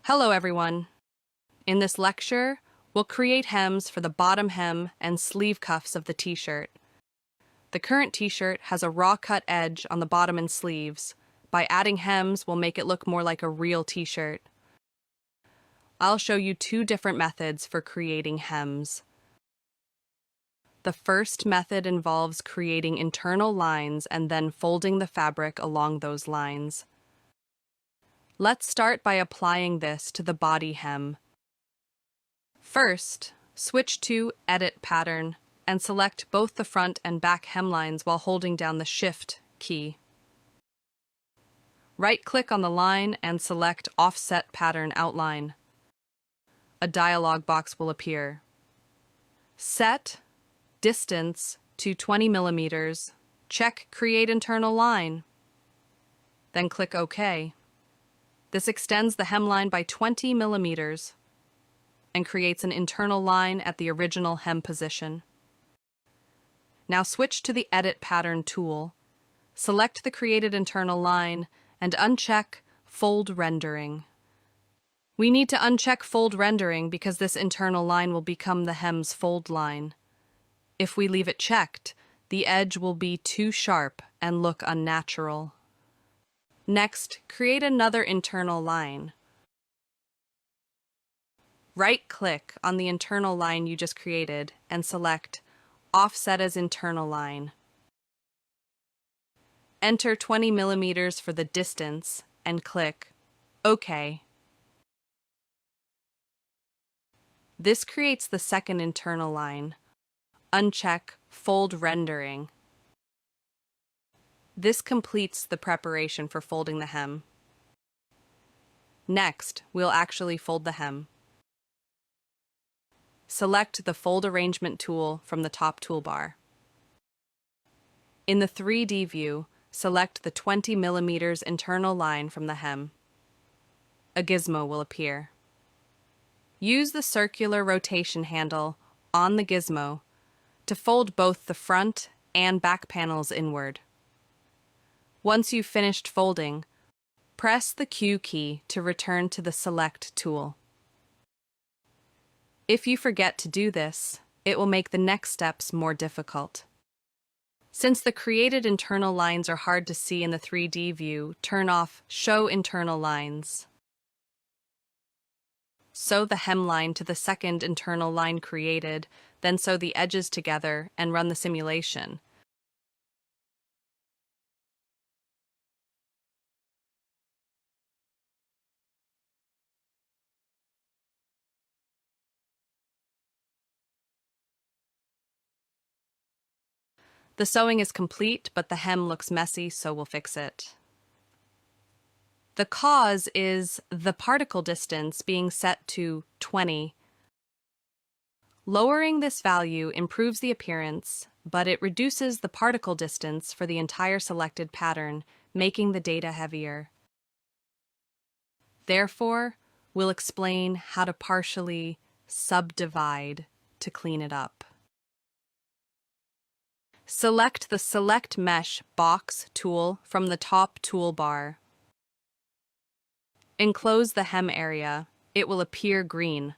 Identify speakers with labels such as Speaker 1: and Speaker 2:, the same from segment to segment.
Speaker 1: Hello everyone. In this lecture, we'll create hems for the bottom hem and sleeve cuffs of the t-shirt. The current t-shirt has a raw cut edge on the bottom and sleeves. By adding hems, we'll make it look more like a real t-shirt. I'll show you two different methods for creating hems. The first method involves creating internal lines and then folding the fabric along those lines. Let's start by applying this to the body hem. First, switch to Edit Pattern and select both the front and back hemlines while holding down the Shift key. Right-click on the line and select Offset Pattern Outline. A dialog box will appear. Set Distance to 20 millimeters. Check Create Internal Line. Then click OK. This extends the hemline by 20 millimeters and creates an internal line at the original hem position. Now switch to the Edit Pattern tool. Select the created internal line and uncheck Fold Rendering. We need to uncheck Fold Rendering because this internal line will become the hem's fold line. If we leave it checked, the edge will be too sharp and look unnatural. Next, create another internal line. Right-click on the internal line you just created and select Offset as Internal Line. Enter 20 millimeters for the distance and click OK. This creates the second internal line. Uncheck Fold Rendering. This completes the preparation for folding the hem. Next, we'll actually fold the hem. Select the Fold Arrangement tool from the top toolbar. In the 3D view, select the 20 millimeters internal line from the hem. A gizmo will appear. Use the circular rotation handle on the gizmo to fold both the front and back panels inward. Once you've finished folding, press the Q key to return to the Select tool. If you forget to do this, it will make the next steps more difficult. Since the created internal lines are hard to see in the 3D view, turn off Show Internal Lines. Sew the hemline to the second internal line created, then sew the edges together and run the simulation. The sewing is complete, but the hem looks messy, so we'll fix it. The cause is the particle distance being set to 20. Lowering this value improves the appearance, but it reduces the particle distance for the entire selected pattern, making the data heavier. Therefore, we'll explain how to partially subdivide to clean it up. Select the Select Mesh Box tool from the top toolbar. Enclose the hem area. It will appear green.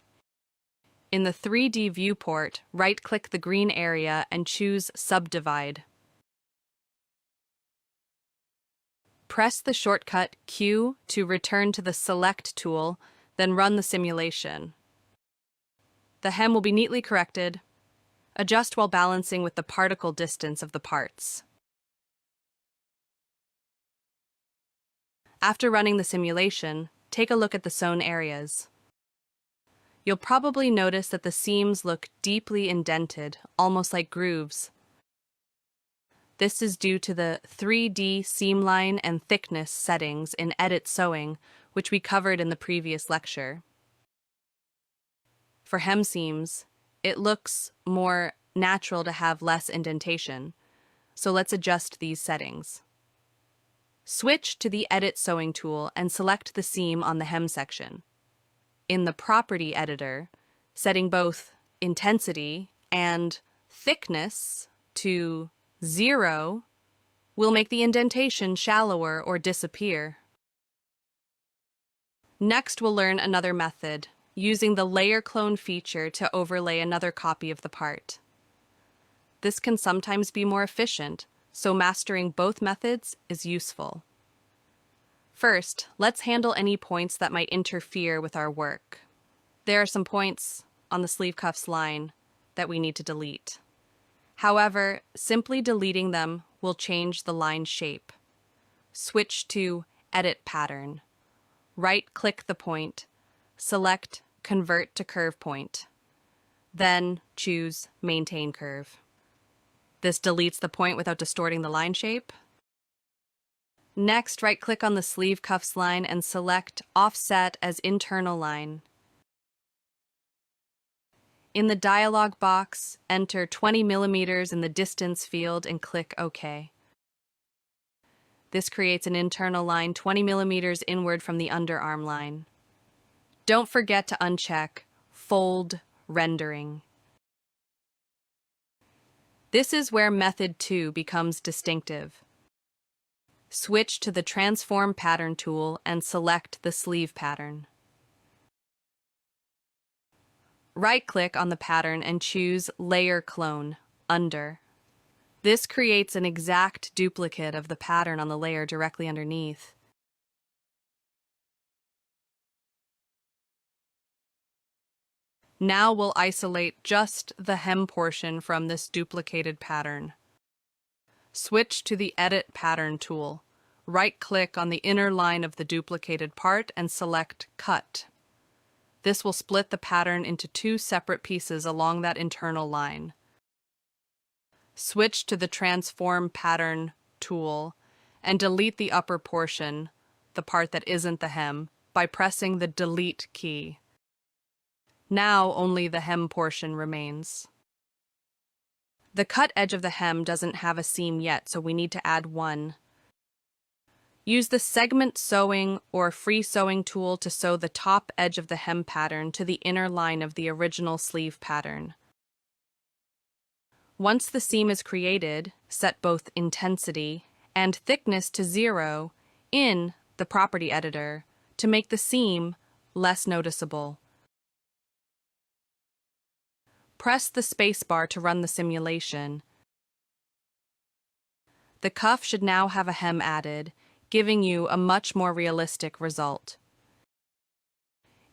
Speaker 1: In the 3D viewport, right-click the green area and choose Subdivide. Press the shortcut Q to return to the Select tool, then run the simulation. The hem will be neatly corrected. Adjust while balancing with the particle distance of the parts. After running the simulation, take a look at the sewn areas. You'll probably notice that the seams look deeply indented, almost like grooves. This is due to the 3D seam line and thickness settings in Edit Sewing, which we covered in the previous lecture. For hem seams, it looks more natural to have less indentation, so let's adjust these settings. Switch to the Edit Sewing tool and select the seam on the hem section. In the Property Editor, setting both intensity and thickness to 0 will make the indentation shallower or disappear. Next, we'll learn another method, using the layer clone feature to overlay another copy of the part. This can sometimes be more efficient, so mastering both methods is useful. First, let's handle any points that might interfere with our work. There are some points on the sleeve cuffs line that we need to delete. However, simply deleting them will change the line shape. Switch to Edit Pattern. Right-click the point, select Convert to Curve Point. Then choose Maintain Curve. This deletes the point without distorting the line shape. Next, right-click on the sleeve cuffs line and select Offset as Internal Line. In the dialog box, enter 20 millimeters in the distance field and click OK. This creates an internal line 20 millimeters inward from the underarm line. Don't forget to uncheck Fold Rendering. This is where Method 2 becomes distinctive. Switch to the Transform Pattern tool and select the sleeve pattern. Right-click on the pattern and choose Layer Clone, Under. This creates an exact duplicate of the pattern on the layer directly underneath. Now we'll isolate just the hem portion from this duplicated pattern. Switch to the Edit Pattern tool. Right-click on the inner line of the duplicated part and select Cut. This will split the pattern into two separate pieces along that internal line. Switch to the Transform Pattern tool and delete the upper portion, the part that isn't the hem, by pressing the Delete key. Now only the hem portion remains. The cut edge of the hem doesn't have a seam yet, so we need to add one. Use the segment sewing or free sewing tool to sew the top edge of the hem pattern to the inner line of the original sleeve pattern. Once the seam is created, set both intensity and thickness to 0 in the property editor to make the seam less noticeable. Press the spacebar to run the simulation. The cuff should now have a hem added, giving you a much more realistic result.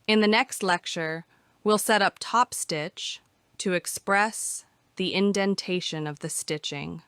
Speaker 1: In the next lecture, we'll set up top stitch to express the indentation of the stitching.